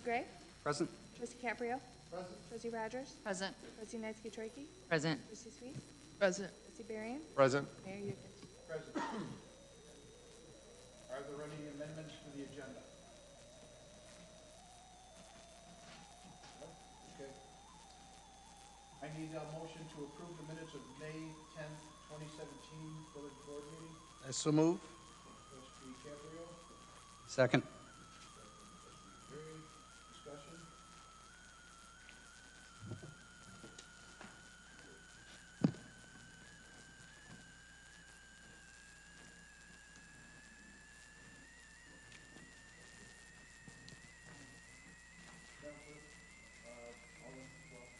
Gray? Present. Trustee Caprio? Present. Trustee Rogers? Present. Trustee Netsky-Trokey? Present. Trustee Sweet? Present. Trustee Barrion? Present. Mayor Yukon? Present. Are there any amendments to the agenda? No? Okay. I need a motion to approve the minutes of May 10th, 2017 village board meeting. I so move. Trustee Caprio, Second. trustee Gray, discussion.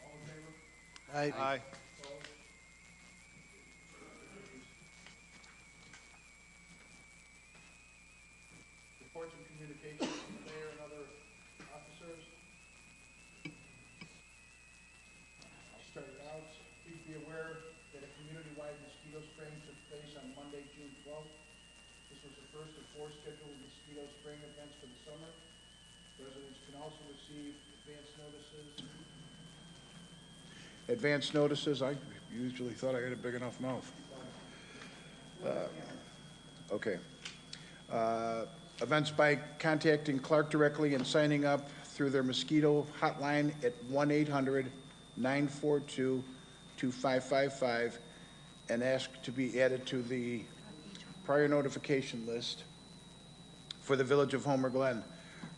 All in favor? Aye. Reports and communications from the mayor and other officers. I'll start it out. Please be aware that a community-wide mosquito spraying took place on Monday, June 12th. This was the first of 4 scheduled mosquito spraying events for the summer. Residents can also receive advance notices. Advance notices, I usually thought I had a big enough mouth. Okay. Events by contacting Clark directly and signing up through their mosquito hotline at 1-800-942-2555 and ask to be added to the prior notification list for the village of Homer Glen.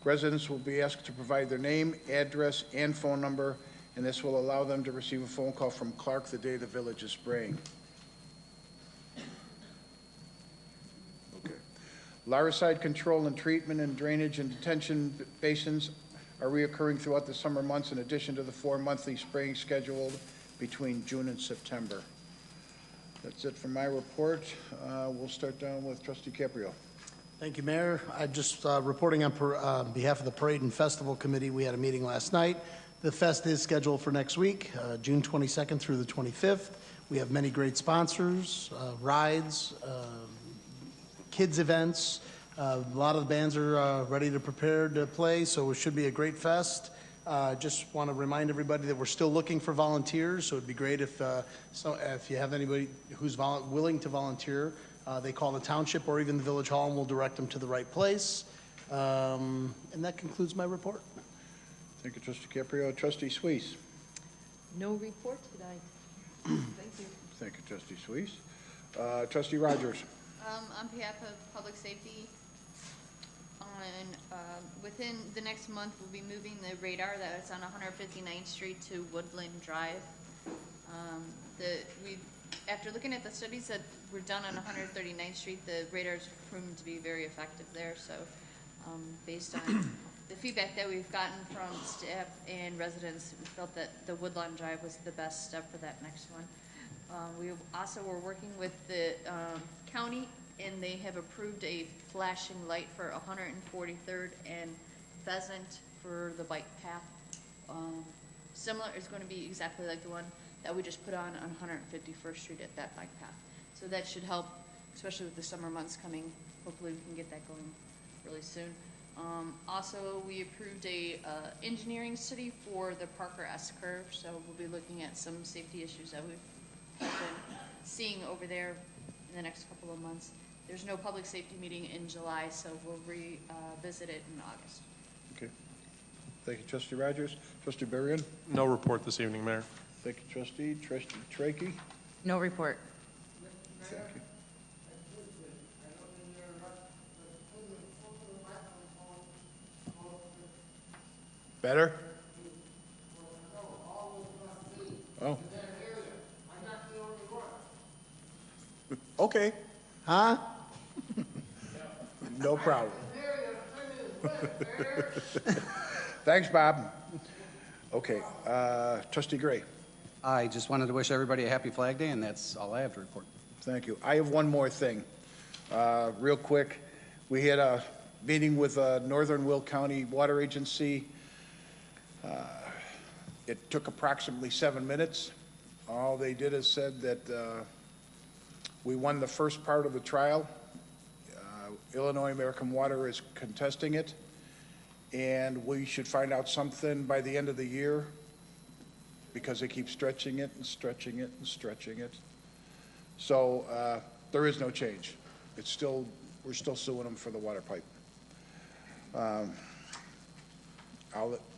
Residents will be asked to provide their name, address, and phone number, and this will allow them to receive a phone call from Clark the day the village is spraying. Okay. Laricide control and treatment and drainage and detention basins are reoccurring throughout the summer months in addition to the 4 monthly spraying scheduled between June and September. That's it for my report. We'll start down with Trustee Caprio. Thank you, Mayor. I just reporting on behalf of the Parade and Festival Committee. We had a meeting last night. The fest is scheduled for next week, June 22nd through the 25th. We have many great sponsors, rides, kids events. A lot of the bands are ready to prepare to play, so it should be a great fest. Just want to remind everybody that we're still looking for volunteers, so it'd be great if you have anybody who's willing to volunteer, they call the township or even the village hall and we'll direct them to the right place. And that concludes my report. Thank you, Trustee Caprio. Trustee Suisse. No report tonight. Thank you. Thank you, Trustee Suisse. Trustee Rogers. On behalf of Public Safety, within the next month, we'll be moving the radar that's on 159th Street to Woodland Drive. After looking at the studies that were done on 139th Street, the radar's proven to be very effective there. So based on the feedback that we've gotten from staff and residents, we felt that the Woodland Drive was the best step for that next one. We also were working with the county, and they have approved a flashing light for 143rd and Pheasant for the bike path. Similar, is going to be exactly like the one that we just put on 151st Street at that bike path. So that should help, especially with the summer months coming. Hopefully we can get that going really soon. Also, we approved a engineering study for the Parker S curve, so we'll be looking at some safety issues that we've been seeing over there in the next couple of months. There's no public safety meeting in July, so we'll revisit it in August. Okay. Thank you, Trustee Rogers. Trustee Barrion. No report this evening, Mayor. Thank you, Trustee. Trustee Trachey. No report. Thank you. Better? Oh. Okay. Huh? No problem. Thanks, Bob. Okay, Trustee Gray. I just wanted to wish everybody a happy Flag Day, and that's all I have to report. Thank you. I have one more thing. Real quick, we had a meeting with Northern Will County Water Agency. It took approximately 7 minutes. All they did is said that we won the first part of the trial. Illinois American Water is contesting it, and we should find out something by the end of the year, because they keep stretching it and stretching it and stretching it. So there is no change. It's still, we're still suing them for the water pipe.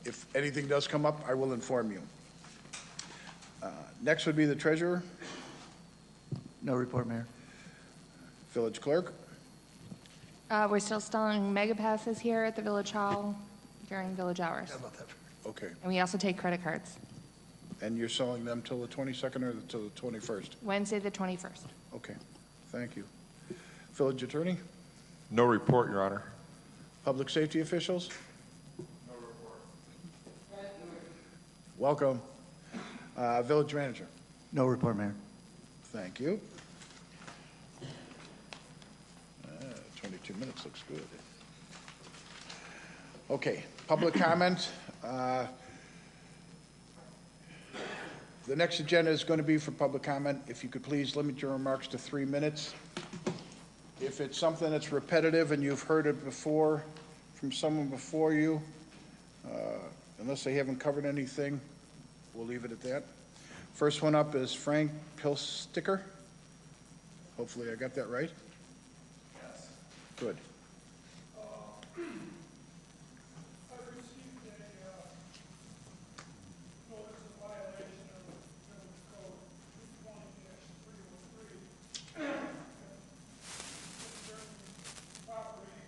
If anything does come up, I will inform you. Next would be the treasurer, No report, Mayor. village clerk. We're still selling mega passes here at the Village Hall during village hours. Okay, And we also take credit cards. and you're selling them till the 22nd or till the 21st? Wednesday, the 21st. Okay, thank you. Village attorney, No report, Your Honor. public safety officials? No report. Welcome. Village manager, No report, Mayor. thank you. 22 minutes looks good. Okay, public comment. The next agenda is going to be for public comment. If you could please limit your remarks to 3 minutes. If it's something that's repetitive and you've heard it before from someone before you, unless they haven't covered anything, we'll leave it at that. First one up is Frank Pilsticker. Hopefully I got that right. Yes. Good. I received a notice of violation of Village Code 220-303 concerning property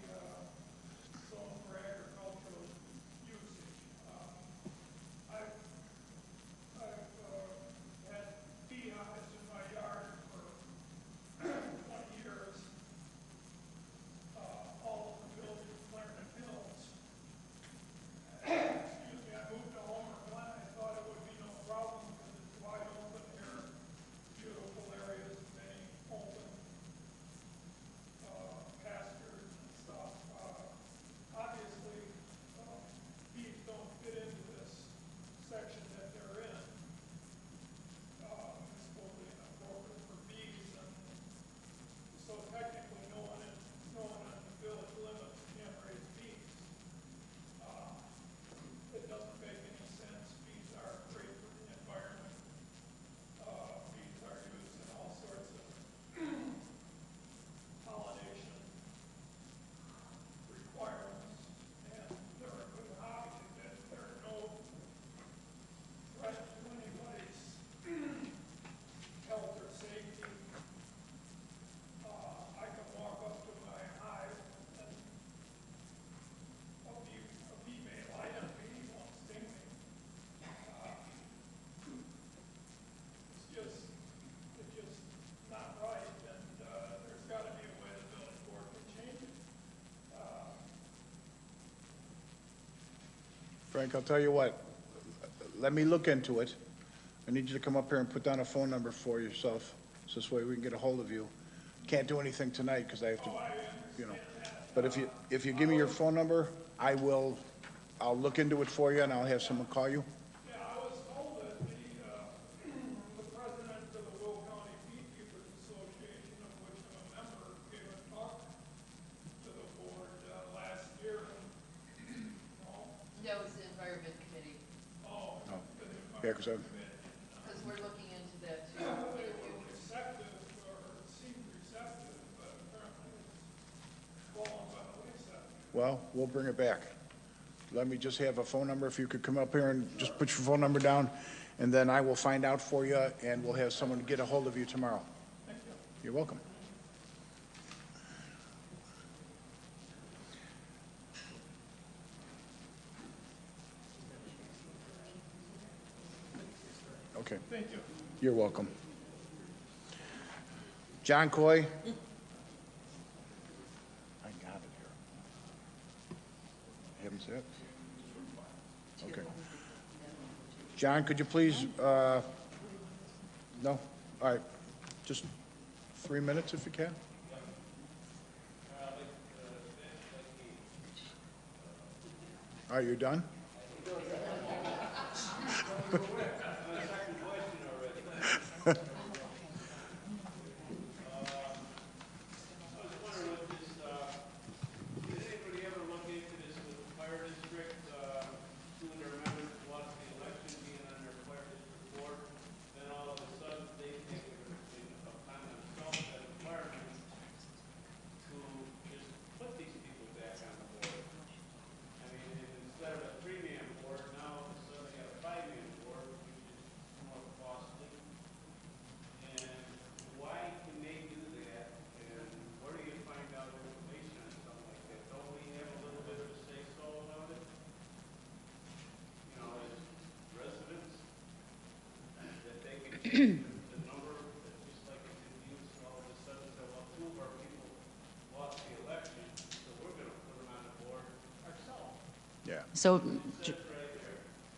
zoned for agricultural usage. I've had beehives in my yard for 20 years. All of the buildings in Clarendon Hills. Excuse me, I moved to Homer, Glen. I thought it would be no problem because it's wide open here, beautiful areas, many open pastures and stuff. Obviously, bees don't fit into this section that they're in. It's totally inappropriate for bees, and so technically no one on the village limits can raise bees. It doesn't make any sense. Bees are great for the environment. Bees are used in all sorts of pollination requirements, and they're a good hobby. There are no threat to anybody's health or safety. I can walk up to my hive and a bee may light on me, he won't sting me. It's just not right, and there's gotta be a way the village board can change it. Frank, I'll tell you what, let me look into it. I need you to come up here and put down a phone number for yourself, so this way we can get a hold of you. Can't do anything tonight because I have to, you know. But if you give me your phone number, I'll look into it for you and I'll have someone call you. Yeah, I was told that the president of the Will County Beekeepers Association, of which I'm a member, gave a talk to the board last year. That was the Environment Committee, Oh. Yeah, because because we're looking into that too. They were receptive, or seemed receptive, but apparently it's fallen by the wayside. well, we'll bring it back. Let me just have a phone number. If you could come up here and just put your phone number down, and then I will find out for you, and we'll have someone get a hold of you tomorrow. Thank you. You're welcome. Okay. Thank you. You're welcome. John Coy? I got it here. Haven't said? Okay. John, could you please, no? All right, just 3 minutes if you can. All right, you're done? Did anybody ever look into this with the fire district? number, just like it did use, all of a sudden, so well, two of our people lost the election, so we're gonna put them on the board ourselves. Yeah. So,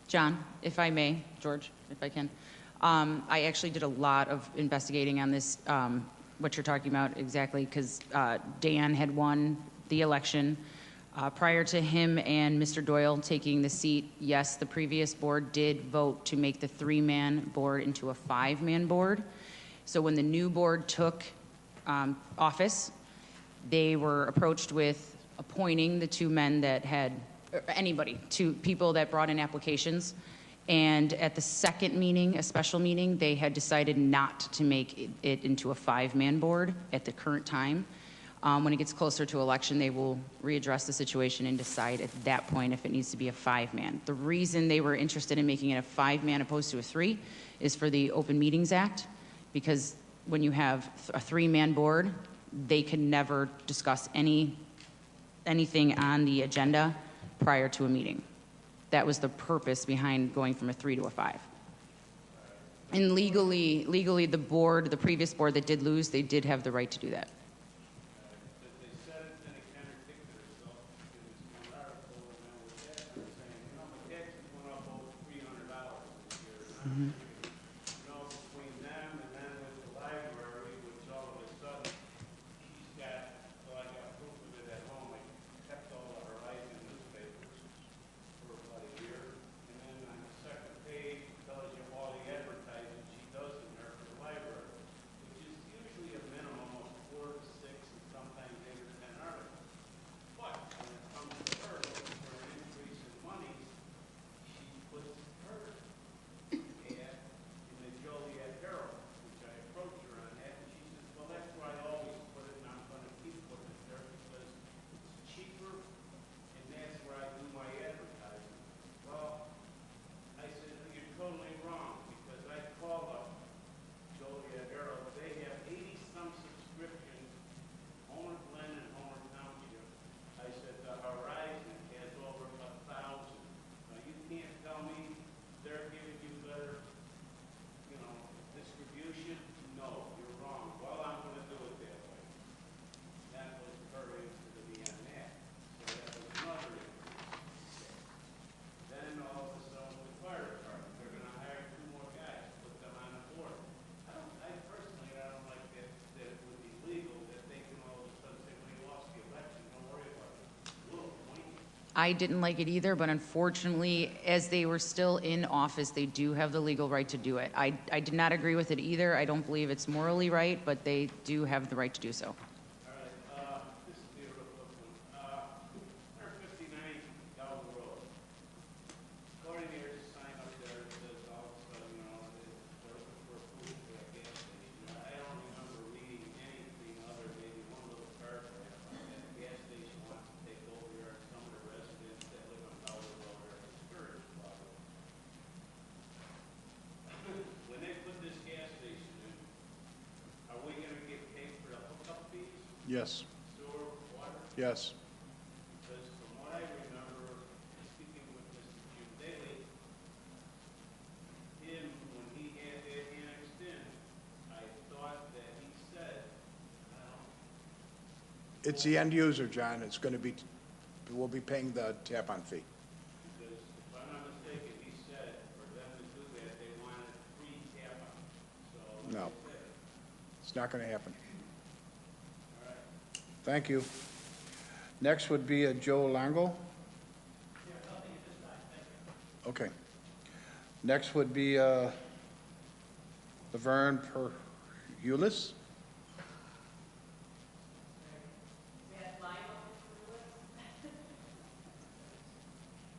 John, if I may, George, if I can, I actually did a lot of investigating on this, what you're talking about exactly, because Dan had won the election. Prior to him and Mr. Doyle taking the seat, yes, the previous board did vote to make the 3-man board into a 5-man board. So when the new board took office, they were approached with appointing the 2 men that had, or anybody, 2 people that brought in applications. And at the second meeting, a special meeting, they had decided not to make it into a 5-man board at the current time. When it gets closer to election, they will readdress the situation and decide at that point if it needs to be a 5-man. The reason they were interested in making it a 5-man opposed to a 3 is for the Open Meetings Act, because when you have a 3-man board, they can never discuss anything on the agenda prior to a meeting. That was the purpose behind going from a 3 to a 5. And legally, the board, the previous board that did lose, they did have the right to do that. But they said it, and it contradicted itself, because it's one article, and then with that, they're saying, you know, the taxes went up over $300 this year. And I'm thinking, you know, between them and then with the library, which all of a sudden, she's got, well, I got proof of it at home, I kept all of her Horizon newspapers for about a year, and then on the second page, it tells you all the advertising she does in there for the library, which is usually a minimum of 4 to 6 and sometimes 8 or 10 articles. But when it comes to her, looking for an increase in money, she puts her ad in the Joliet Herald, which I approached her on that, and she says, well, that's where I always put it, and I'm gonna keep putting it there because it's cheaper, and that's where I do my advertising. Well, I said, you're totally wrong, because I called up Joliet Herald, they have 80-some subscriptions, Homer Glen and Homer Township. I said, the Horizon has over 1,000. Now, you can't tell me they're giving you better, you know, distribution? No, you're wrong. Well, I'm gonna do it that way. That was her answer to me on that. So that was another increase. Then all of a sudden, with fire department, they're gonna hire 2 more guys, put them on the board. I personally, I don't like that it would be legal that they can all of a sudden say, well, you lost the election, don't worry about it. We'll appoint you. I didn't like it either, but unfortunately, as they were still in office, they do have the legal right to do it. I did not agree with it either. I don't believe it's morally right, but they do have the right to do so. All right, this will be a real quick one. 159 Galvin Road. According to your sign up there, it says all of a sudden, you know, they're looking for approval for that gas station. Now, I don't remember reading anything other than maybe one little paragraph on that. The gas station wants to take over your, some of the residents that live on Galvin Road are discouraged about it. When they put this gas station in, are we gonna get paid for the hookup fees, Yes. sewer, water? Yes. Because from what I remember, speaking with Mr. Jim Daly, when he had that annexed in, I thought that he said, It's the end user, John. It's going to be, we'll be paying the tap-on fee. because if I'm not mistaken, he said for them to do that, they wanted free tap-on. So, No. they said, It's not going to happen. all right. Thank you. Next would be Joe Longo. Okay. Next would be Laverne Perhulis.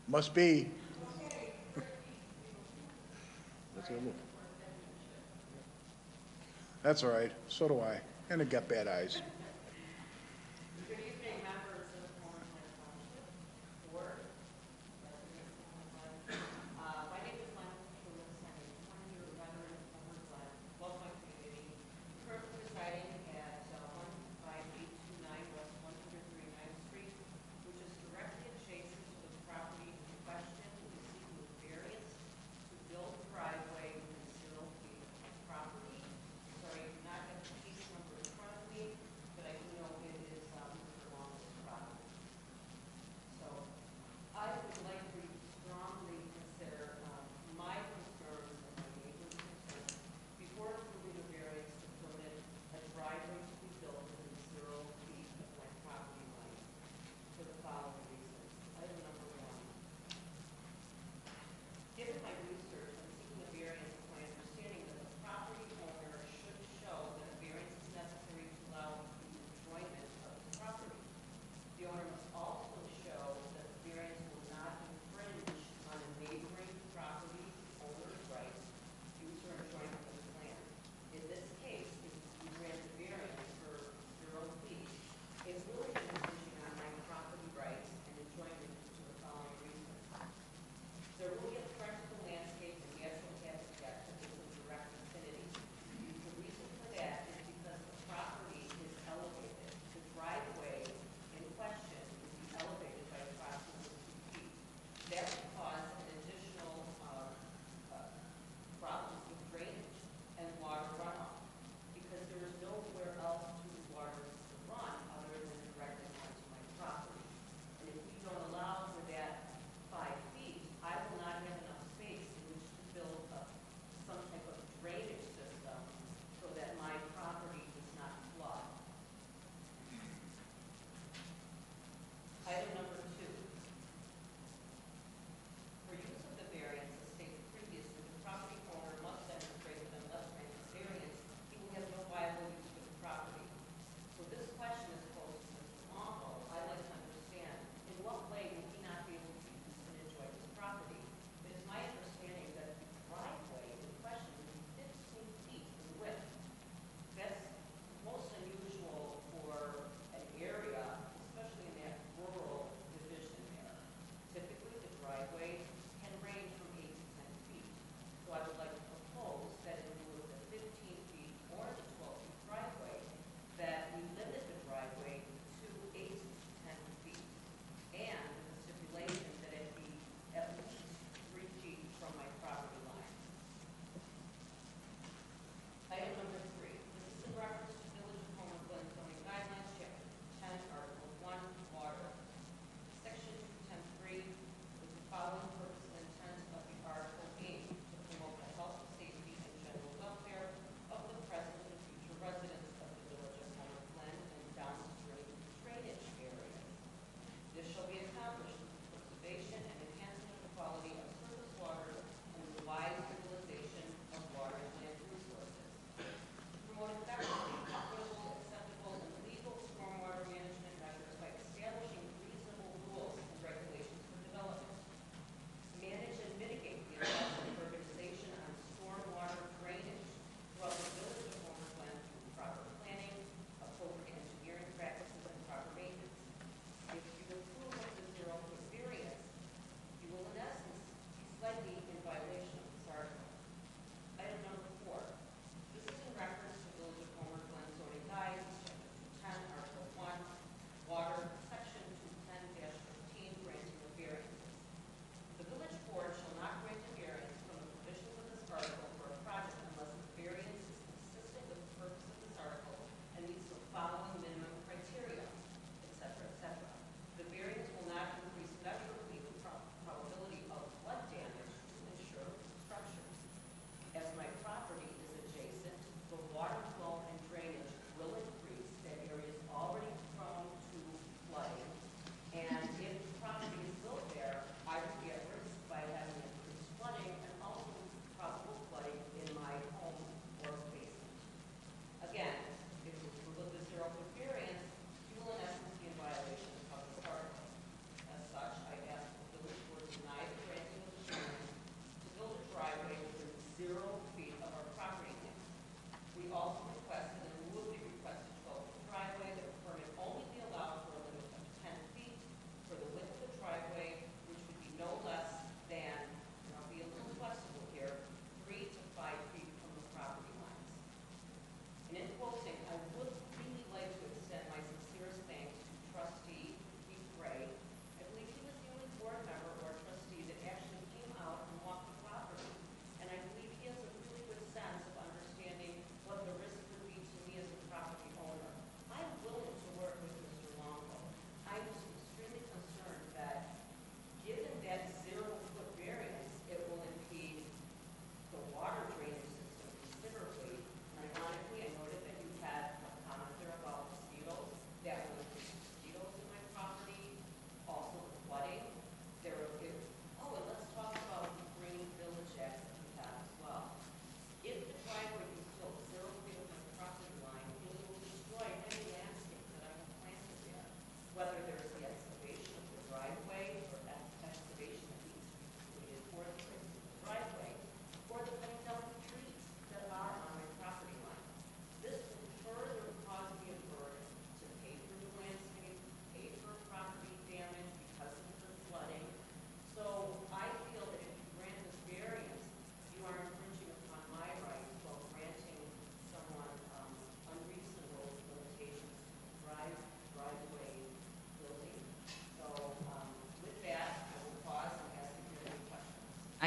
Must be. That's all right. So do I. And I got bad eyes. Good evening, members of the Homer Glen Township Board, residents of Homer Glen. My name is Glen. I'm a 20-year veteran of Homer Glen, love my community. Currently residing at 15829 West 139th Street, which is directly adjacent to the property in question, seeking variance to build a driveway with concealed pavement.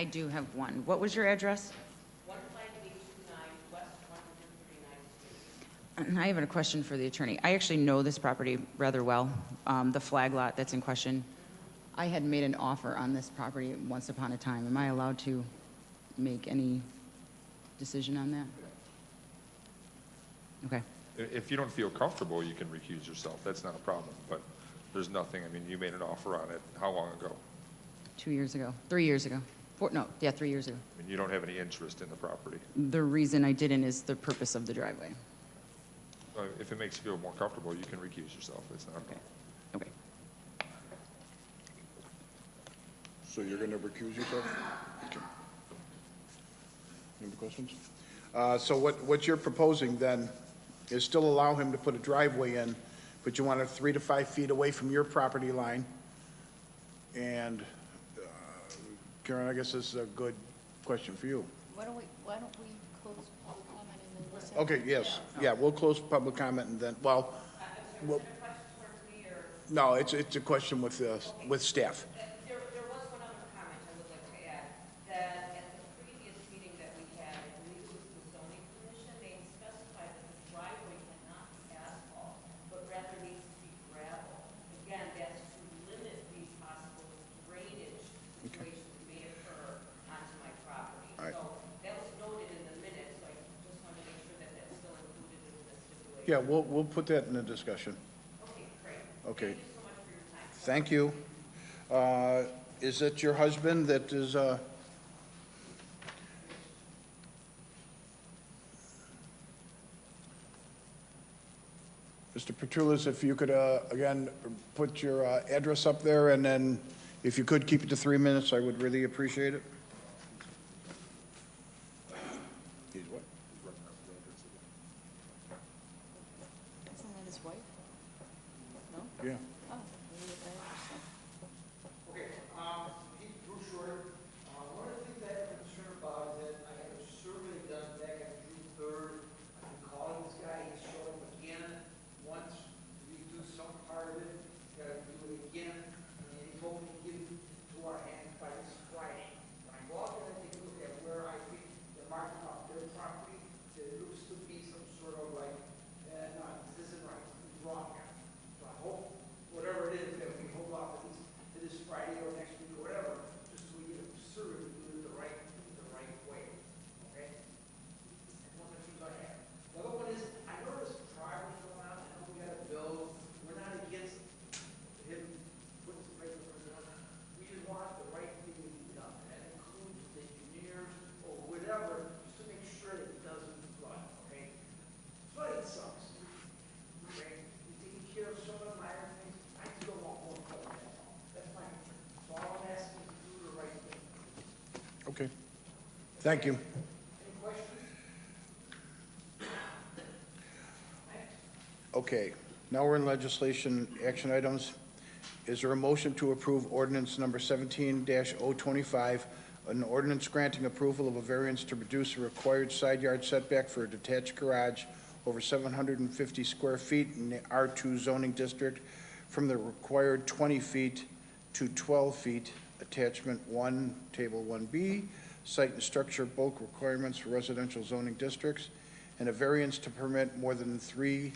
I do have one. What was your address? 15829 West 139th Street. I have a question for the attorney. I actually know this property rather well, the flag lot that's in question. I had made an offer on this property once upon a time. Am I allowed to make any decision on that? Okay. If you don't feel comfortable, you can recuse yourself. That's not a problem, but there's nothing, I mean, you made an offer on it, how long ago? 2 years ago, 3 years ago. 3 years ago. I mean, you don't have any interest in the property. The reason I didn't is the purpose of the driveway. If it makes you feel more comfortable, you can recuse yourself. It's not a problem. Okay. So you're going to recuse yourself? Okay. Any more questions? So what you're proposing then is still allow him to put a driveway in, but you want it 3 to 5 feet away from your property line. And Karen, I guess this is a good question for you. Why don't we close public comment and then listen? Okay, yes, yeah, we'll close public comment and then, well, no, it's a question with staff. There was one other comment I would like to add, that at the previous meeting that we had, I believe it was the zoning commission, they specified that the driveway cannot be asphalt, but rather needs to be gravel. Again, that's to limit these possible drainage situations that may occur onto my property. All right. So that was noted in the minutes, so I just wanted to make sure that that's still included in the stipulation. Yeah, we'll put that in the discussion. Okay, great. Okay. Thank you so much for your time. Thank you. Is it your husband that is, Mr. Petrulis, if you could, again, put your address up there, and then if you could keep it to 3 minutes, I would really appreciate it. He's what? Isn't that his wife? No? Yeah. Oh, maybe it's Okay, Pete Bruchard, one of the things I have concern about is that I had a survey done back on June 3rd. I've been calling this guy, he's showing again, once, we do some part of it, gotta do it again, and he told me to give it to our hands by this Friday. When I go out there and take a look at where I think they're marking off their property, there looks to be some sort of like, no, this isn't right, it's wrong here. So I hope, whatever it is, that we hold off at least to this Friday or next week or whatever, just so we get a survey to do it the right way, okay? That's one of the things I have. The other one is, I noticed drivers going out, I know we got a bill, we're not against him putting some regular person on. We just want the right thing to be done, and that includes the engineers or whatever, just to make sure that it doesn't flood, okay? Flooding sucks. Okay, you're taking care of some of the minor things, I just don't want more flooding, that's all. That's my concern. So all I'm asking is to do the right thing. Okay. Thank you. Any questions? Okay, now we're in legislation action items. Is there a motion to approve ordinance number 17-025, an ordinance granting approval of a variance to reduce the required side yard setback for a detached garage over 750 square feet in the R2 zoning district from the required 20 feet to 12 feet, attachment 1, table 1B, site and structure bulk requirements for residential zoning districts, and a variance to permit more than 3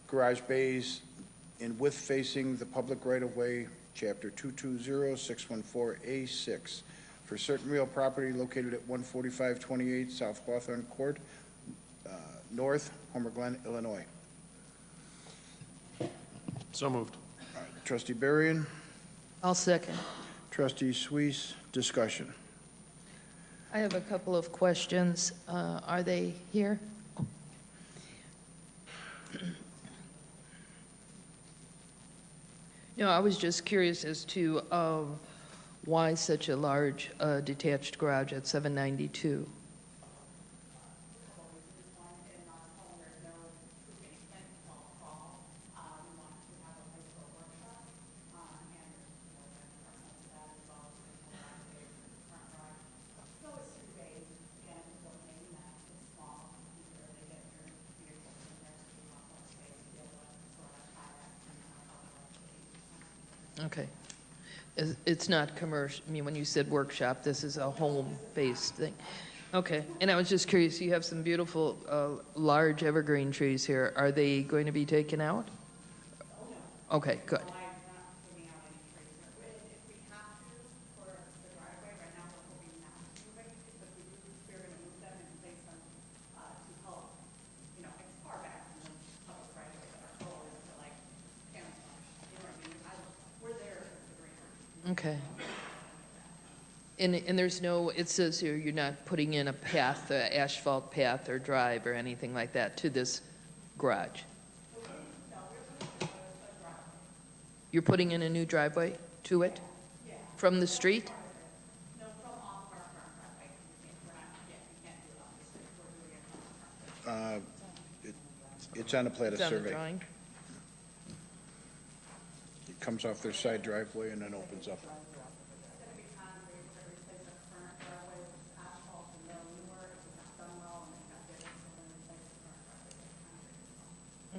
garage bays in width facing the public right-of-way, Chapter 220614A6, for certain real property located at 14528 South Hawthorne Court, North, Homer Glen, Illinois. So moved. Trustee Berrien, I'll second. Trustee Suisse, discussion. I have a couple of questions. Are they here? No, I was just curious as to why such a large detached garage at 792? Okay. It's not commercial, I mean, when you said workshop, this is a home-based thing. Okay, and I was just curious, you have some beautiful, large evergreen trees here. Are they going to be taken out? Okay, good. Okay. And there's no, it says here, you're not putting in a path, asphalt path or drive or anything like that to this garage? You're putting in a new driveway to it? From the street? It's on the plat of It's on the survey. drawing? It comes off their side driveway and then opens up.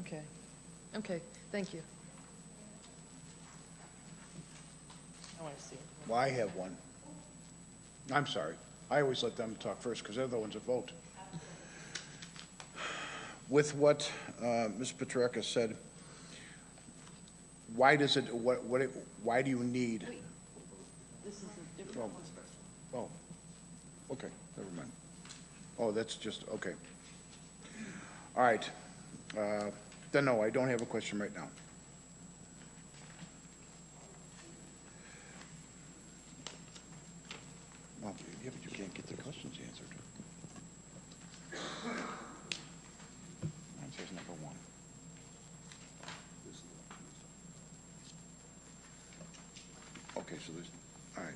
Okay, okay, thank you. I want to see it. Well, I have one. I'm sorry. I always let them talk first because they're the ones that vote. With what Ms. Petrecka said, why does it, why do you need? This is a different one. Oh, okay, never mind. Oh, that's just, okay. All right. Then no, I don't have a question right now. Well, yeah, but you can't get the questions answered. Mine says number one. Okay, so there's, all right.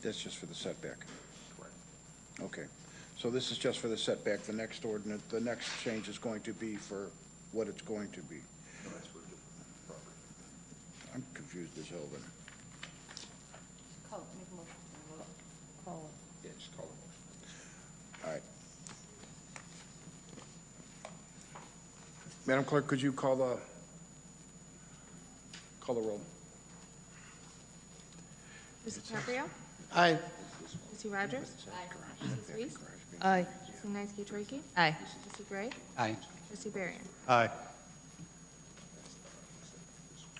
That's just for the setback? Correct. Okay, so this is just for the setback. The next ordinance, the next change is going to be for what it's going to be. No, that's for a different property. I'm confused as hell then. Make a motion. Call it. Yeah, just call it. All right. Madam Clerk, could you call the roll? Mrs. Caprio? Aye. Mr. Rogers? Aye. Mrs. Reese? Aye. Mrs. Knights-Trachey? Aye. Mr. Gray? Aye. Trustee Barrion? Aye.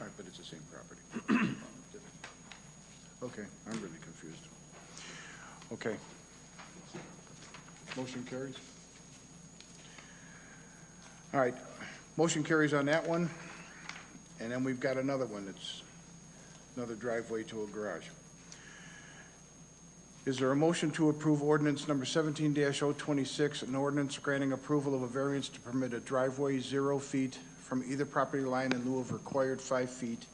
All right, but it's the same property. Okay, I'm really confused. Okay. Motion carries. All right, motion carries on that one. And then we've got another one that's another driveway to a garage. Is there a motion to approve ordinance number 17-026, an ordinance granting approval of a variance to permit a driveway 0 feet from either property line in lieu of required 5 feet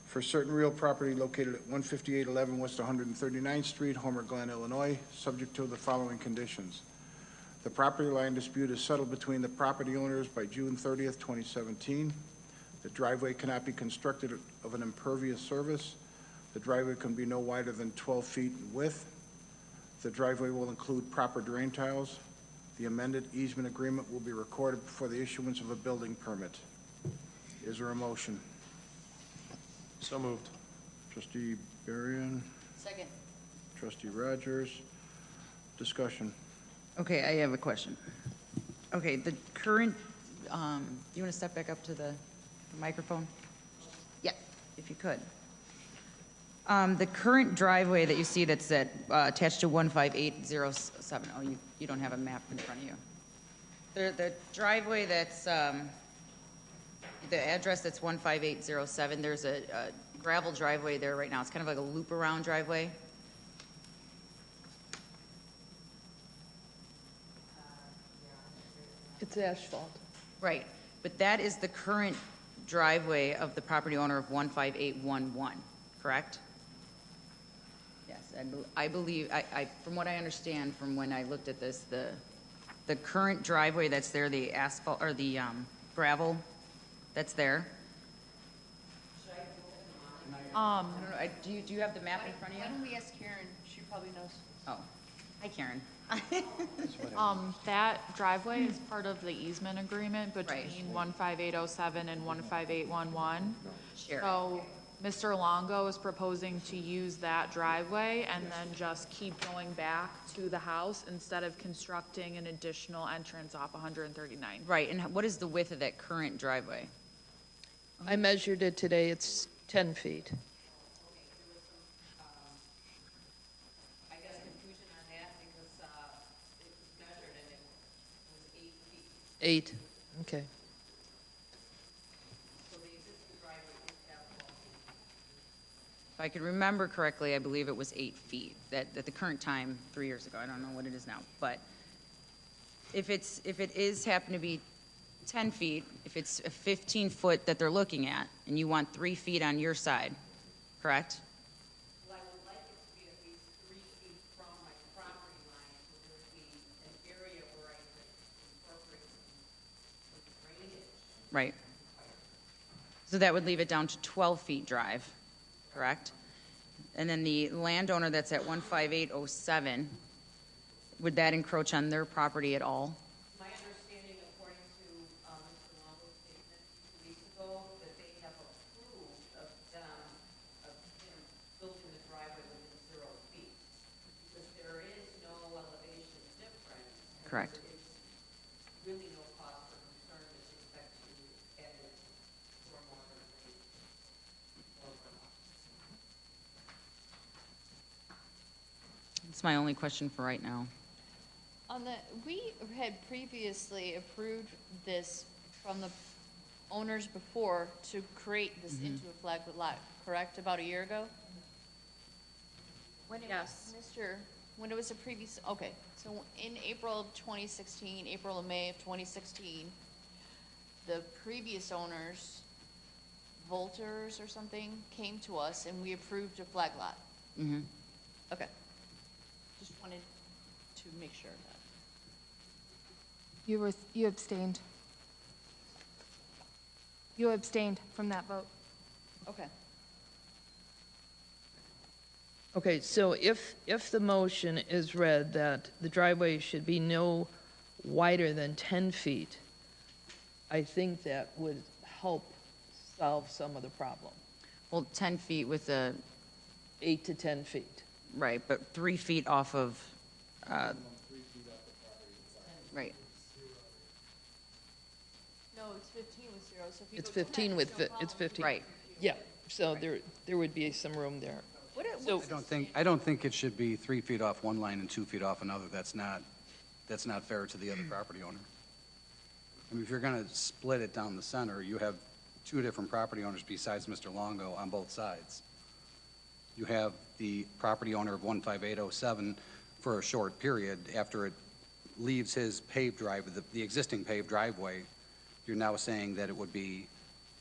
for certain real property located at 15811 West 139th Street, Homer, Glen, Illinois, subject to the following conditions. The property line dispute is settled between the property owners by June 30th, 2017. The driveway cannot be constructed of an impervious surface. The driveway can be no wider than 12 feet in width. The driveway will include proper drain tiles. The amended easement agreement will be recorded before the issuance of a building permit. Is there a motion? So moved. Trustee Barrion, Second. Trustee Rogers. Discussion. Okay, I have a question. Okay, the current, you want to step back up to the microphone? Yeah, if you could. The current driveway that you see that's attached to 15807, oh, you don't have a map in front of you. The driveway that's, the address that's 15807, there's a gravel driveway there right now. It's kind of like a loop-around driveway. It's asphalt. Right, but that is the current driveway of the property owner of 15811, correct? Yes, I believe, from what I understand from when I looked at this, the current driveway that's there, the asphalt, or the gravel that's there. I don't know, do you have the map in front of you? Why don't we ask Karen? She probably knows. Oh, hi Karen. That driveway is part of the easement agreement between 15807 and 15811. Sure. So Mr. Longo is proposing to use that driveway and then just keep going back to the house instead of constructing an additional entrance off 139. Right, and what is the width of that current driveway? I measured it today, it's 10 feet. I guess confusion on that because it was measured and it was 8 feet. 8, okay. So the existing driveway is at 12 feet. If I could remember correctly, I believe it was 8 feet, that at the current time, 3 years ago, I don't know what it is now. But if it is happen to be 10 feet, if it's a 15-foot that they're looking at, and you want 3 feet on your side, correct? Well, I would like it to be at least 3 feet from my property line, so there'd be an area where I could incorporate some drainage. Right. So that would leave it down to 12 feet drive, correct? And then the landowner that's at 15807, would that encroach on their property at all? My understanding, according to Mr. Longo's statement 2 weeks ago, that they have approved of them building the driveway within 0 feet. Because there is no elevation difference. Correct. It's really no cause for concern with respect to added stormwater rate or runoff. That's my only question for right now. We had previously approved this from the owners before to create this into a flagged lot, correct, about a year ago? Yes. When it was a previous, okay, so in April of 2016, April or May of 2016, the previous owners, Volters or something, came to us and we approved a flag lot. Mm-hmm. Okay. Just wanted to make sure of that. You abstained. You abstained from that vote. Okay. Okay, so if the motion is read that the driveway should be no wider than 10 feet, I think that would help solve some of the problem. Well, 10 feet with a, 8 to 10 feet. right, but 3 feet off of, right. No, it's 15 with 0, so if you It's go 10, 15 with, no it's problem. 15. Right. Yeah, so there would be some room there. So, I don't think it should be 3 feet off one line and 2 feet off another. That's not fair to the other property owner. I mean, if you're gonna split it down the center, you have 2 different property owners besides Mr. Longo on both sides. You have the property owner of 15807 for a short period. After it leaves his paved driveway, the existing paved driveway, you're now saying that it would be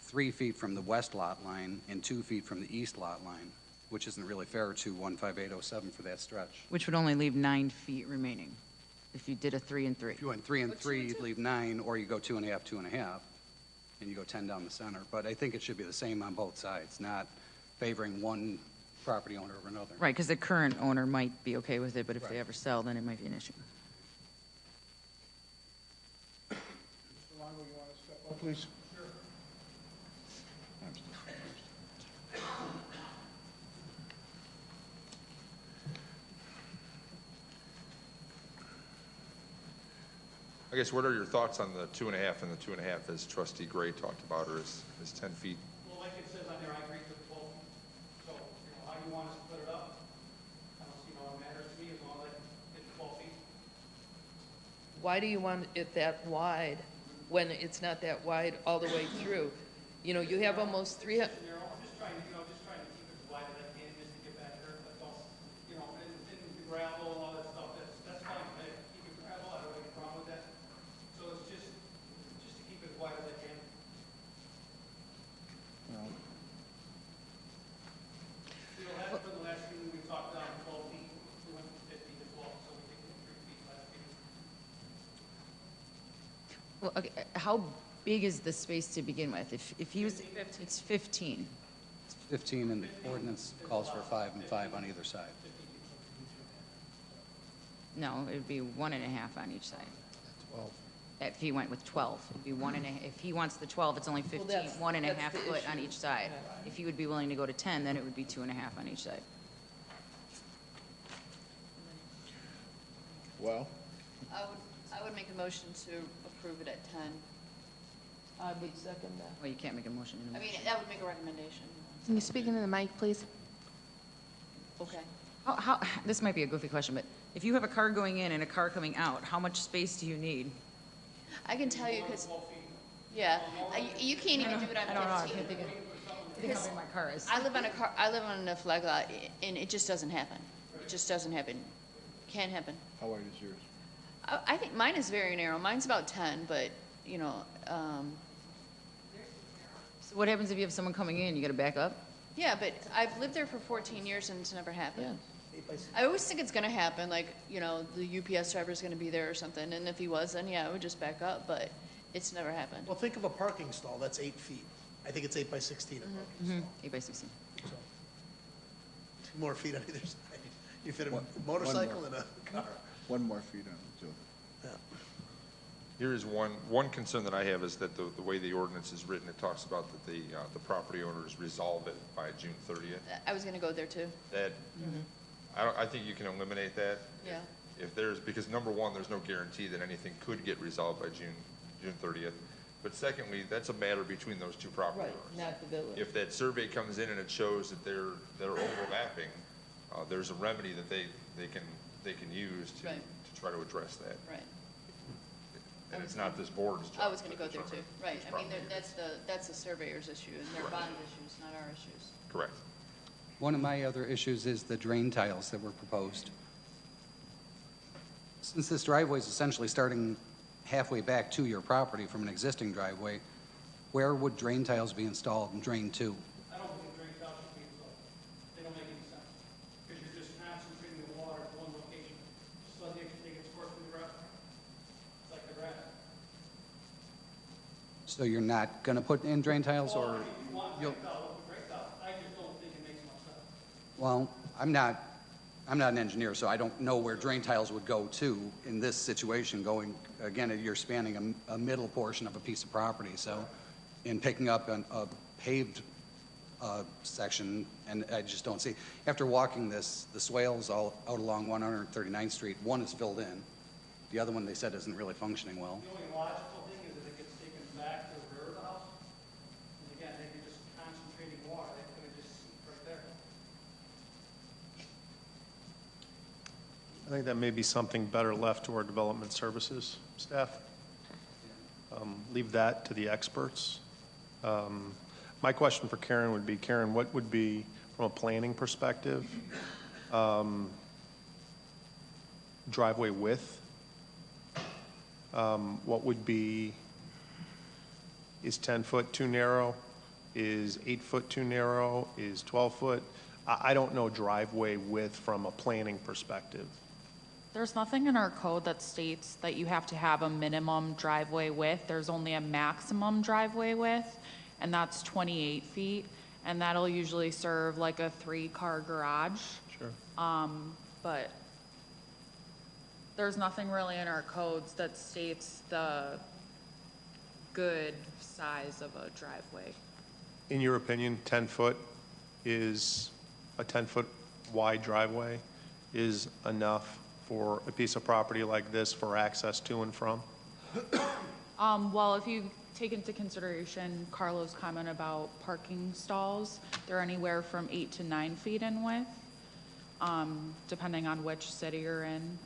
3 feet from the west lot line and 2 feet from the east lot line, which isn't really fair to 15807 for that stretch. Which would only leave 9 feet remaining if you did a 3 and 3. If you went 3 and 3, you'd leave 9, or you go 2.5, 2.5, and you go 10 down the center. But I think it should be the same on both sides, not favoring one property owner over another. Right, because the current owner might be okay with it, but if they ever sell, then it might be an issue. Mr. Longo, you want to step up, please? I guess what are your thoughts on the 2.5 and the 2.5 as trustee Gray talked about, or is 10 feet? Well, like it says on there, I agree with both. So, how you want us to put it up? I don't see how it matters to me as long as it's 12 feet. why do you want it that wide when it's not that wide all the way through? You know, you have almost 300, I'm just trying to keep it as wide as I can just to get back there, that's all. You know, and the gravel and all that stuff, that's fine. Hey, keep it gravel, I don't have any problem with that. So it's just to keep it as wide as I can. You'll have for the last meeting, we talked down 12 feet, we went from 50 to 12, so we take it 3 feet last meeting. Well, okay, how big is the space to begin with? If he was, it's 15. 15, and the ordinance calls for 5 and 5 on either side. No, it would be 1.5 on each side. 12. If he went with 12, it'd be 1.5. If he wants the 12, it's only 15, that's- 1.5 that's the foot on issue. each side. If he would be willing to go to 10, then it would be 2.5 on each side. Well, I would make a motion to approve it at 10. I would second that. Well, you can't make a motion. I mean, that would make a recommendation. Can you speak into the mic, please? Okay. This might be a goofy question, but if you have a car going in and a car coming out, how much space do you need? I can tell you because, yeah, you can't even do it I don't know, on I 15. can't think of how big my car is. I live on a flag lot, and it just doesn't happen. It just doesn't happen. Can't happen. how wide is yours? I think mine is very narrow. Mine's about 10, but, you know, So what happens if you have someone coming in, you gotta back up? yeah, but I've lived there for 14 years and it's never happened. I always think it's gonna happen, like, you know, the UPS driver's gonna be there or something, and if he was, then yeah, I would just back up, but it's never happened. Well, think of a parking stall, that's 8 feet. I think it's 8 by 16. a parking 8 by 16. stall. 2 more feet on either side. You fit a One motorcycle more. and a car. 1 more feet on the two. Yeah. Here is one concern that I have is that the way the ordinance is written, it talks about that the property owners resolve it by June 30th. I was gonna go there too. That, I think you can eliminate that. Yeah. If there's, because number one, there's no guarantee that anything could get resolved by June 30th. But secondly, that's a matter between those two property Right, owners. not the village. If that survey comes in and it shows that they're overlapping, there's a remedy that they can use Right. to try to address that. Right. And it's not this board's job. I was gonna to go there too. determine Right. which I mean, property. that's the surveyor's issue, and their Right. bond issues, not our issues. Correct. One of my other issues is the drain tiles that were proposed. Since this driveway is essentially starting halfway back to your property from an existing driveway, where would drain tiles be installed and drain to? I don't think drain tiles should be installed. They don't make any sense. Because you're just concentrating the water to one location. Just let the extra thing gets squirt through the grass. It's like the grass. So you're not going to put in drain tiles, or? If you want you'll- drain tile, drain tile. I just don't think it makes much sense. Well, I'm not an engineer, so I don't know where drain tiles would go to in this situation, going, again, you're spanning a middle portion of a piece of property, so in picking up a paved section, and I just don't see, after walking this, the swales all out along 139th Street, one is filled in. The other one, they said, isn't really functioning well. The only logical thing is that it gets taken back to the rear of the house. And again, they could just concentrating water. They could have just seeped right there. I think that may be something better left to our development services staff. Leave that to the experts. My question for Karen would be, Karen, what would be, from a planning perspective, driveway width? What would be, is 10 foot too narrow? Is 8 foot too narrow? Is 12 foot? I don't know driveway width from a planning perspective. There's nothing in our code that states that you have to have a minimum driveway width. There's only a maximum driveway width, and that's 28 feet, and that'll usually serve like a 3-car garage. Sure. But there's nothing really in our codes that states the good size of a driveway. In your opinion, 10 foot is, a 10-foot wide driveway is enough for a piece of property like this for access to and from? Well, if you take into consideration Carlo's comment about parking stalls, they're anywhere from 8 to 9 feet in width, depending on which city you're in.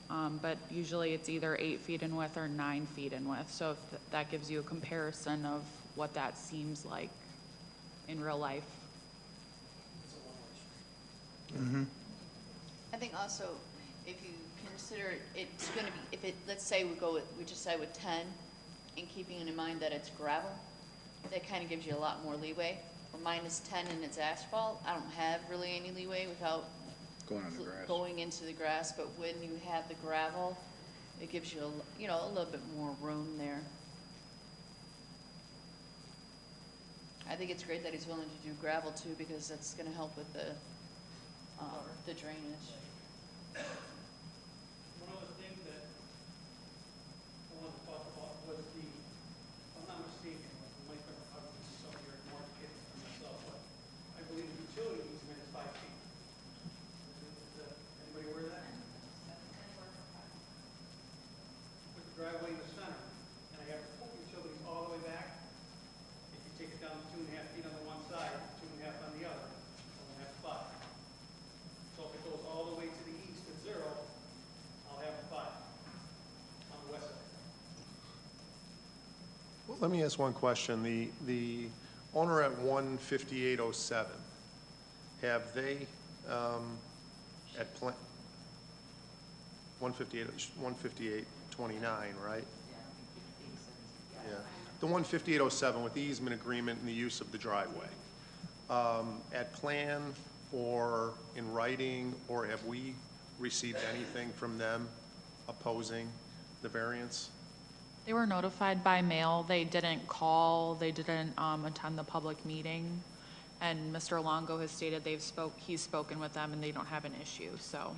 But usually it's either 8 feet in width or 9 feet in width. So if that gives you a comparison of what that seems like in real life. I think also, if you consider it's gonna be, if it, let's say we just say with 10, and keeping in mind that it's gravel, that kind of gives you a lot more leeway. Or mine is 10 and it's asphalt, I don't have really any leeway without Going on the grass. going into the grass, but when you have the gravel, it gives you, a little bit more room there. I think it's great that he's willing to do gravel too, because that's gonna help with the drainage. One other thing down to 2.5 feet on the one side, 2.5 on the other, I'll have 5. So if it goes all the way to the east at 0, I'll have 5 on the west side. Well, let me ask one question. The owner at 15807, have they, at 15829, right? Yeah. The 15807 with the easement agreement and the use of the driveway. At plan or in writing, or have we received anything from them opposing the variance? They were notified by mail. They didn't call. They didn't attend the public meeting. And Mr. Longo has stated he's spoken with them and they don't have an issue, so.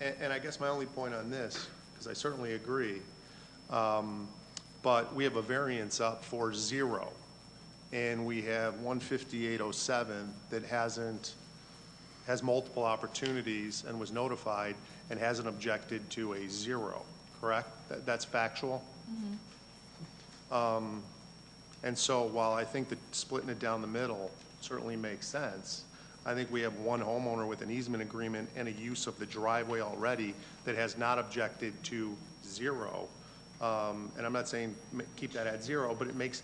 And I guess my only point on this, because I certainly agree, but we have a variance up for 0, and we have 15807 that has multiple opportunities and was notified and hasn't objected to a 0, correct? That's factual? And so while I think that splitting it down the middle certainly makes sense, I think we have one homeowner with an easement agreement and a use of the driveway already that has not objected to 0. And I'm not saying keep that at 0, but it makes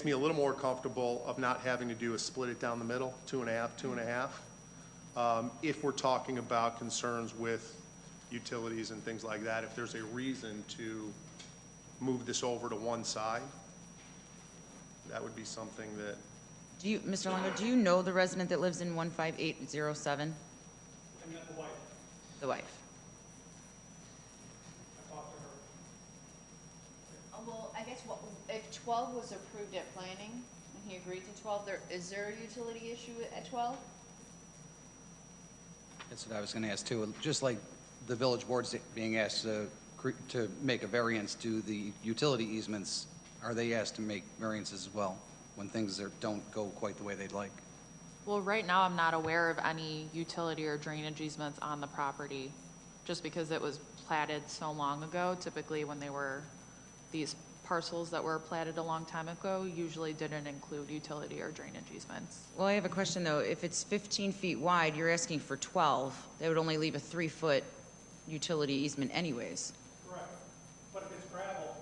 me a little more comfortable of not having to do a split it down the middle, 2.5, 2.5. If we're talking about concerns with utilities and things like that, if there's a reason to move this over to one side, that would be something that. Do you, Mr. Longo, do you know the resident that lives in 15807? I met the wife. The wife. I talked to her. Well, I guess if 12 was approved at planning, and he agreed to 12, is there a utility issue at 12? That's what I was going to ask too. Just like the village board's being asked to make a variance, do the utility easements, are they asked to make variances as well when things don't go quite the way they'd like? Well, right now, I'm not aware of any utility or drainage easements on the property, just because it was platted so long ago. Typically, when they were, these parcels that were platted a long time ago usually didn't include utility or drainage easements. Well, I have a question though. If it's 15 feet wide, you're asking for 12. That would only leave a 3-foot utility easement anyways. Correct. But if it's gravel,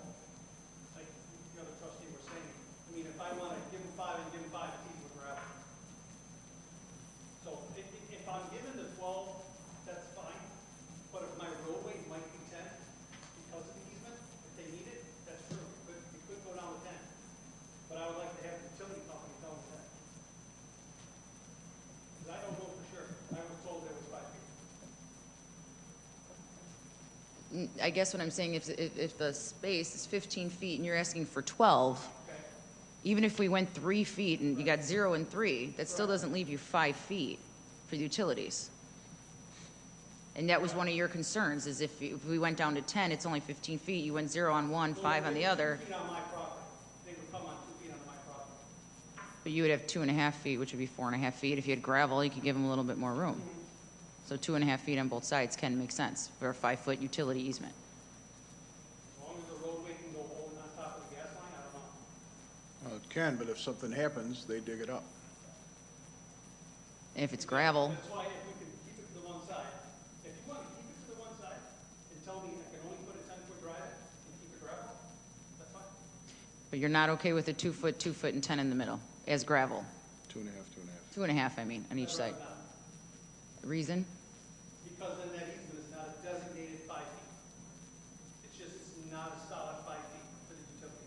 like the other trustee was saying, I mean, if I want to give him 5 and give him 5, it's easy with gravel. So if I'm given the 12, that's fine. But if my roadway might be 10 because of the easement, if they need it, that's true. It could go down to 10. But I would like to have the utility company tell me that. Because I don't know for sure. I was told there was 5 feet. I guess what I'm saying, if the space is 15 feet and you're asking for 12, Okay. even if we went 3 feet and you got 0 and 3, that still doesn't leave you 5 feet for the utilities. And that was one of your concerns, is if we went down to 10, it's only 15 feet. You went 0 on one, 5 on the other. 2 feet on my property. They would come on 2 feet on my property. But you would have 2.5 feet, which would be 4.5 feet. If you had gravel, you could give them a little bit more room. So 2.5 feet on both sides can make sense for a 5-foot utility easement. As long as the roadway can go over on top of the gas line, I don't know. Well, it can, but if something happens, they dig it up. And if it's gravel, That's why if we can keep it to the one side, if you want to keep it to the one side and tell me I can only put a 10-foot drive and keep it gravel, that's fine. but you're not okay with a 2-foot, 2-foot, and 10 in the middle as gravel? 2.5, 2.5, I mean, on each side. Reason? Because then that easement is not a designated 5 feet. It's not a solid 5 feet for the utility.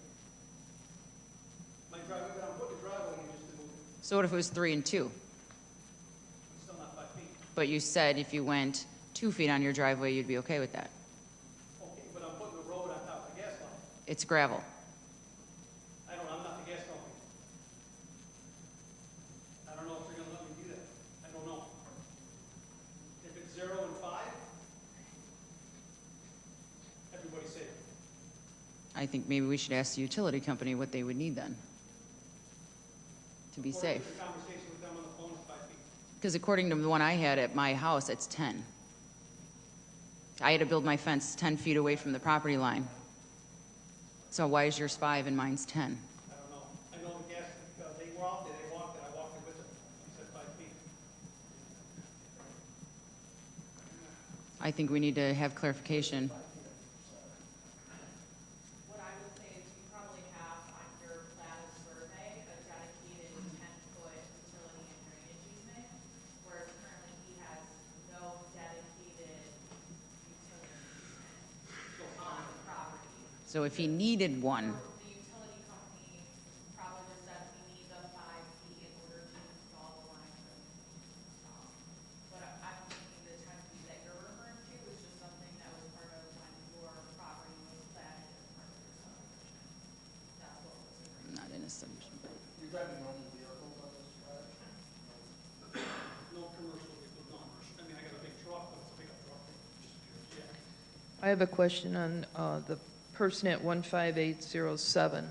My driveway, but I'm putting a driveway in just to move it. So what if it was 3 and 2? It's still not 5 feet. But you said if you went 2 feet on your driveway, you'd be okay with that. Okay, but I'm putting a road on top of the gas line. It's gravel. I'm not the gas company. I don't know if they're gonna let me do that. I don't know. If it's 0 and 5, everybody's safe. I think maybe we should ask the utility company what they would need then to be safe. The conversation with them on the phone is 5 feet. Because according to the one I had at my house, it's 10. I had to build my fence 10 feet away from the property line. So why is yours 5 and mine's 10? I don't know. I know the gas, they were all I think we need to have clarification. What I would say is you probably have on your platted survey a dedicated 10-foot utility and drainage easement, whereas currently he has no dedicated utility easement on the property. So if he needed one, The utility company probably just said we need the 5 feet in order to install the line that we need to install. But I'm thinking the 10 feet that you're referring to is just something that was part of when your property was platted as part of your subdivision. That's what was agreed. not in a subdivision. You're driving normal vehicles on this drive? No commercial vehicles, no commercial. I mean, I got a big truck, but it's a pickup truck. Yeah. I have a question on the person at 15807.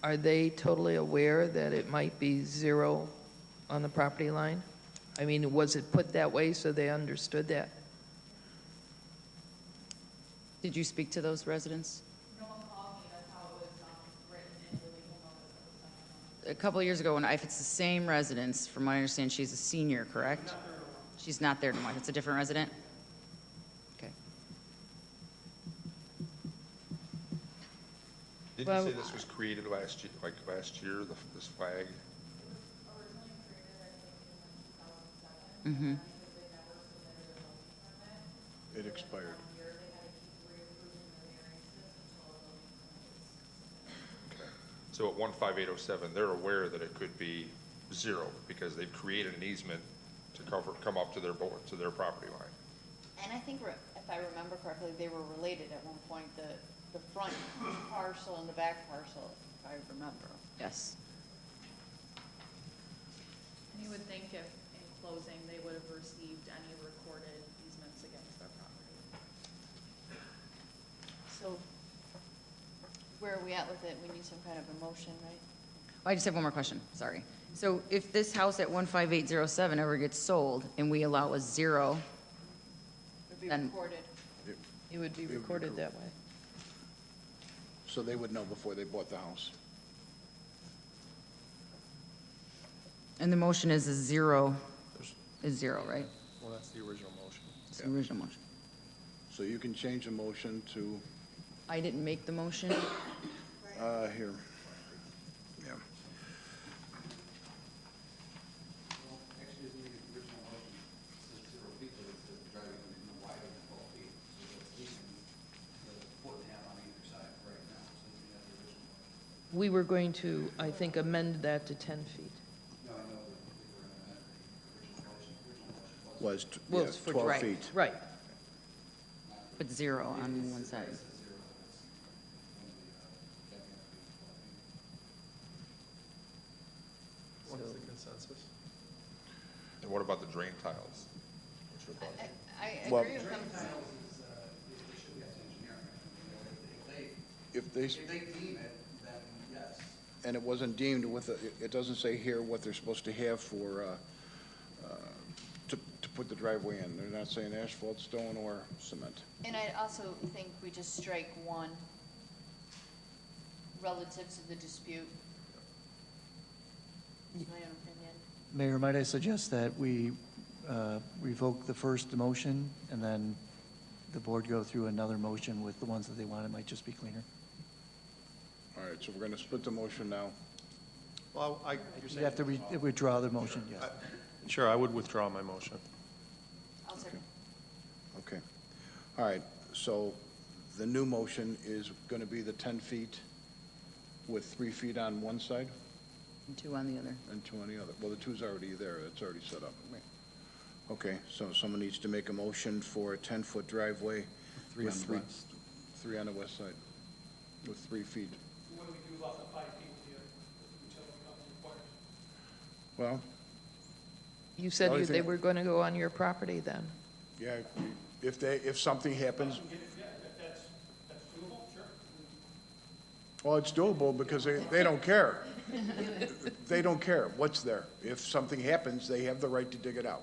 Are they totally aware that it might be 0 on the property line? I mean, was it put that way so they understood that? Did you speak to those residents? No one called me, that's how it was written in the legal notice that was sent to them. A couple of years ago, if it's the same residence, from what I understand, she's a senior, correct? She's not there anymore. It's a different resident? Okay. Didn't Well- you say this was created last year, this flag? Originally created, I think, in 2007. Mm-hmm. Because they never submitted a building permit. It expired. Year, they had to keep reapproving the variances until a building permit was Okay. So at 15807, they're aware that it could be 0 because they've created an easement to come up to their property line. And I think, if I remember correctly, they were related at one point, the front parcel and the back parcel, if I remember. Yes. And you would think if, in closing, they would have received any recorded easements against their property. So where are we at with it? We need some kind of a motion, right? I just have one more question, sorry. So if this house at 15807 ever gets sold and we allow a 0, It would be Then- recorded. It would be recorded that way. So they would know before they bought the house. and the motion is a 0, right? Well, that's the original motion. It's the original motion. So you can change the motion to, I didn't make the motion. here. Yeah. We were going to, I think, amend that to 10 feet. Was, Well, yeah, it's for 12 right. feet. Right. Put 0 on one side. What's the consensus? And what about the drain tiles? What's your thoughts? I Well- agree with them. If they, deem it, then yes. and it wasn't deemed with, it doesn't say here what they're supposed to have for, to put the driveway in. They're not saying asphalt, stone, or cement. And I also think we just strike 1 relative to the dispute. That's my own opinion. Mayor, might I suggest that we revoke the first motion and then the board go through another motion with the ones that they want? It might just be cleaner. All right, so we're going to split the motion now. Well, You have to withdraw the motion, yes. Sure, I would withdraw my motion. I'll second. Okay. All right, so the new motion is going to be the 10 feet with 3 feet on one side And 2 on the other. and 2 on the other. Well, the 2's already there, it's already set up. Okay, so someone needs to make a motion for a 10-foot driveway. 3 with on the west. 3 on the west side, with 3 feet. What do we do about the 5 feet with the utility company requires? Well, You said only they thing- were going to go on your property then. yeah, if something happens, Yeah, that's doable, sure. well, it's doable because they don't care. They don't care what's there. If something happens, they have the right to dig it out.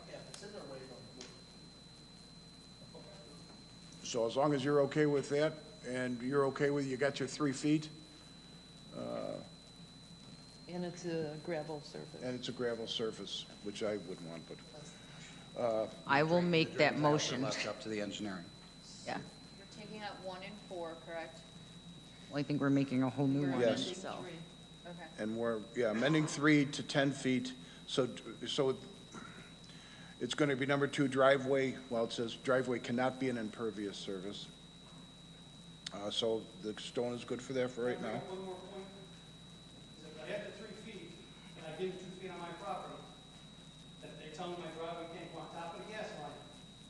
So as long as you're okay with that, and you're okay with, you got your 3 feet, And it's a gravel surface. and it's a gravel surface, which I wouldn't want, but, I will make that They're motion. left up to the engineering. Yeah. We're taking out 1 and 4, correct? Well, I think we're making a whole new one. Yes. So, okay. And we're, yeah, amending 3 to 10 feet, so it's going to be number 2, driveway, well, it says driveway cannot be an impervious surface. So the stone is good for that for right now. One more point, is if I have the 3 feet, and I give 2 feet on my property, that they tell me my driveway can't go on top of the gas line,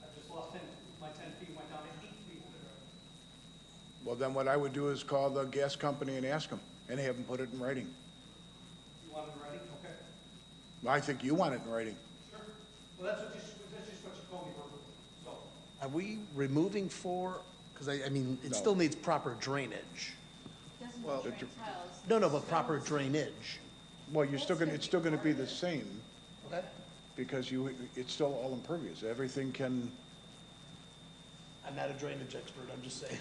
I've just lost 10, my 10 feet went down to 8 feet on the driveway. Well, then what I would do is call the gas company and ask them, and have them put it in writing. You want it ready? Okay. I think you want it in writing. Sure. Well, that's just what you told me verbally, so. Are we removing 4? Because I mean, it No. still needs proper drainage. Well, Tiles. No, but proper drainage. well, you're still gonna, it's still gonna be the same, Okay. because it's still all impervious. Everything can, I'm not a drainage expert, I'm just saying.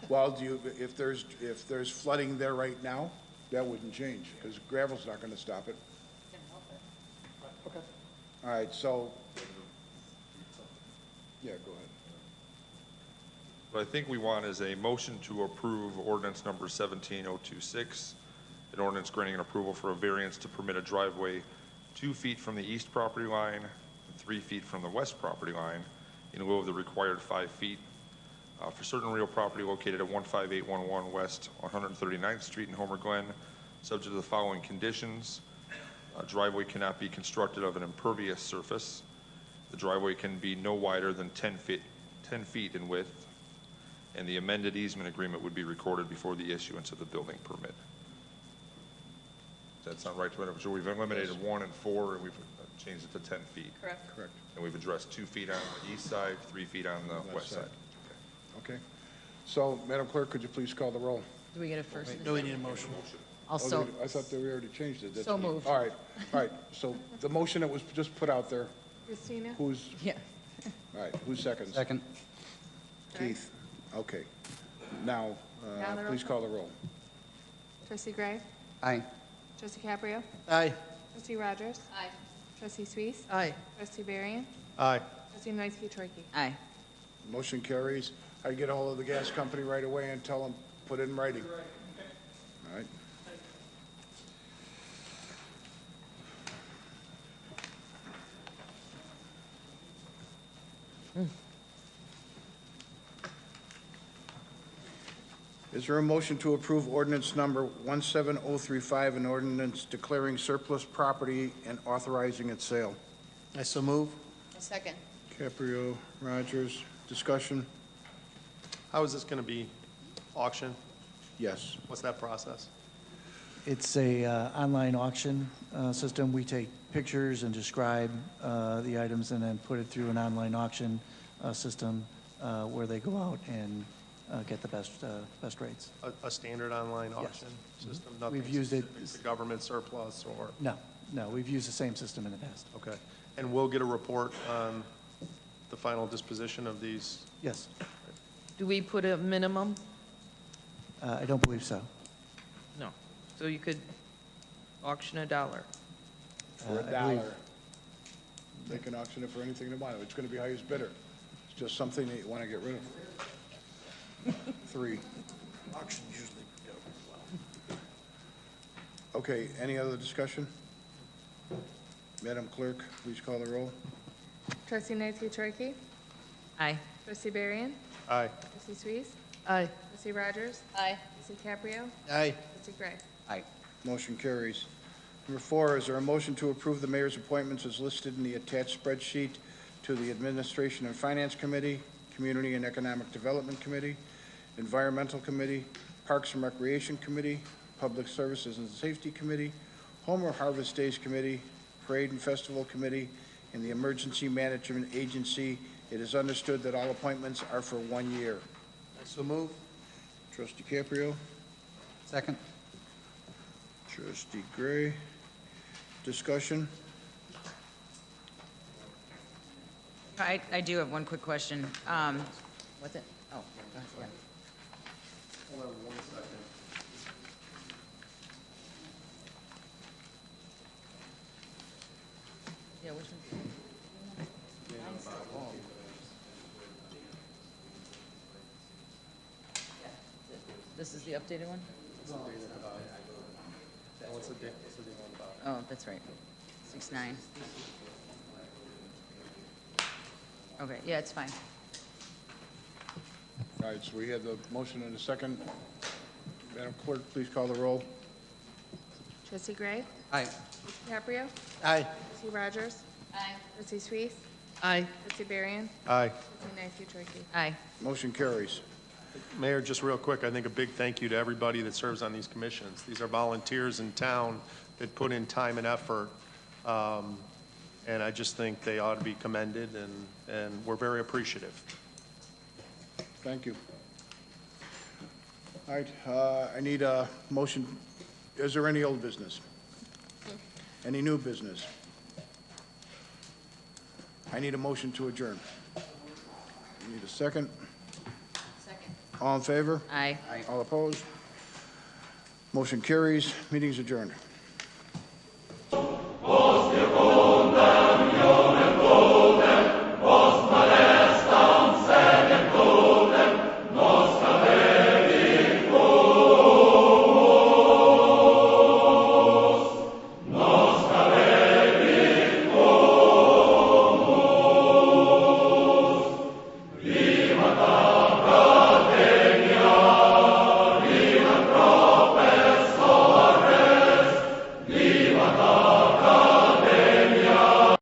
well, if there's flooding there right now, that wouldn't change, because gravel's not gonna stop it. Okay. All right, so, yeah, go ahead. What I think we want is a motion to approve ordinance number 17026, an ordinance granting an approval for a variance to permit a driveway 2 feet from the east property line and 3 feet from the west property line in lieu of the required 5 feet for certain real property located at 15811 West 139th Street in Homer, Glen, subject to the following conditions. A driveway cannot be constructed of an impervious surface. The driveway can be no wider than 10 feet in width, and the amended easement agreement would be recorded before the issuance of the building permit. Does that sound right to it? So we've eliminated 1 and 4, and we've changed it to 10 feet. Correct. Correct. And we've addressed 2 feet on the east side, 3 feet on the west side. Okay. So, Madam Clerk, could you please call the roll? Do we get a first? and a No, we second? need a motion. Also, I thought that we already changed it. That's- So moved. All right, so the motion that was just put out there, Christina? who's, yeah. all right, who's seconds? Second? Keith, okay. Now, Now the roll please call the roll. Trustee Gray? Aye. Trustee Caprio? Aye. Trustee Rogers? Aye. Trustee Suisse? Aye. Trustee Varian? Aye. Trustee Noisky-Trojki? Aye. Motion carries. I get a hold of the gas company right away and tell them, put it in writing. All right. Is there a motion to approve ordinance number 17035, an ordinance declaring surplus property and authorizing its sale? I so move. A second. Caprio, Rogers, discussion? How is this going to be auctioned? Yes. What's that process? It's a online auction system. We take pictures and describe the items and then put it through an online auction system where they go out and get the best rates. A standard online auction system? Nothing We've used it- specific to government surplus or? No, we've used the same system in the past. Okay. And we'll get a report on the final disposition of these? Yes, Do we put a minimum? I don't believe so. No. So you could auction $1. For I believe- $1. They can auction it for anything they want. It's going to be highest bidder. It's just something that you want to get rid of. 3. Auctions usually go well. Okay, any other discussion? Madam Clerk, please call the roll. Trustee Noisky-Trojki? Aye. Trustee Varian? Aye. Trustee Suisse? Aye. Trustee Rogers? Aye. Trustee Caprio? Aye. Trustee Gray? Aye. Motion carries. Number 4, is there a motion to approve the mayor's appointments as listed in the attached spreadsheet to the Administration and Finance Committee, Community and Economic Development Committee, Environmental Committee, Parks and Recreation Committee, Public Services and Safety Committee, Homer Harvest Days Committee, Parade and Festival Committee, and the Emergency Management Agency. It is understood that all appointments are for 1 year. I so move. Trustee Caprio, Second? Trustee Gray. Discussion? I do have one quick question. What's it? Oh, yeah. Hold on 1 second. Yeah, which one? This is the updated one? Oh, that's right. 6/9. Okay, yeah, it's fine. All right, so we have the motion and a second. Madam Clerk, please call the roll. Trustee Gray? Aye. Trustee DiCaprio? Aye. Trustee Rogers? Aye. Trustee Suisse? Aye. Trustee Barrion? Aye. Trustee Nancy Aye. Motion carries. Mayor, just real quick, I think a big thank you to everybody that serves on these commissions. These are volunteers in town that put in time and effort, and I just think they ought to be commended, and we're very appreciative. Thank you. All right, I need a motion. Is there any old business? Any new business? I need a motion to adjourn. I need a second. Second. All in favor? Aye. All opposed? Motion carries. Meeting's adjourned.